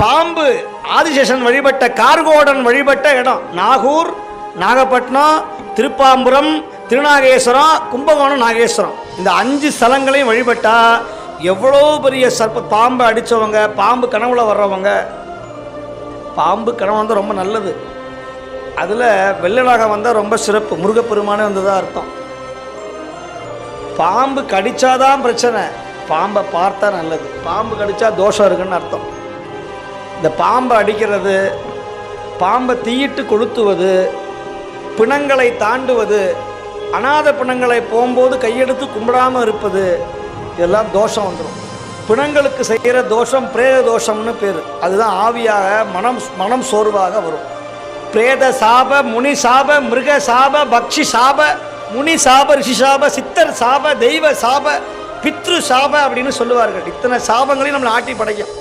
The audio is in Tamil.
பாம்பு ஆதிசேஷன் வழிபட்ட கார்கோடன் வழிபட்ட இடம் நாகூர், நாகப்பட்டினம், திருப்பாம்புரம், திருநாகேஸ்வரம், கும்பகோணம், நாகேஸ்வரம். இந்த 5 ஸ்தலங்களையும் வழிபட்டா எவ்வளோ பெரிய பாம்பை அடித்தவங்க, பாம்பு கனவுல வர்றவங்க, பாம்பு கனவு வந்தால் ரொம்ப நல்லது. அதில் வெள்ளநாகம் வந்தால் ரொம்ப சிறப்பு. முருகப்பெருமானே வந்ததாக அர்த்தம். பாம்பு கடிச்சாதான் பிரச்சனை, பாம்பை பார்த்தா நல்லது. பாம்பு கடிச்சா தோஷம் இருக்குன்னு அர்த்தம். இந்த பாம்பை அடிக்கிறது, பாம்பை தீயிட்டு கொளுத்துவது, பிணங்களை தாண்டுவது, அநாத பிணங்களை போகும்போது கையெடுத்து கும்பிடாமல் இருப்பது, இதெல்லாம் தோஷம் வந்துடும். பிணங்களுக்கு செய்கிற தோஷம் பிரேத தோஷம்னு பேர். அதுதான் ஆவியாக மனம் சோர்வாக வரும். பிரேத சாப, முனி சாப, மிருக சாப, பக்ஷி சாப, முனி சாப, ரிஷி சாப, சித்தர் சாப, தெய்வ சாப, பித்ரு சாப அப்படின்னு சொல்லுவார்கள். இத்தனை சாபங்களையும் நம்மளை ஆட்டி படைக்கும்.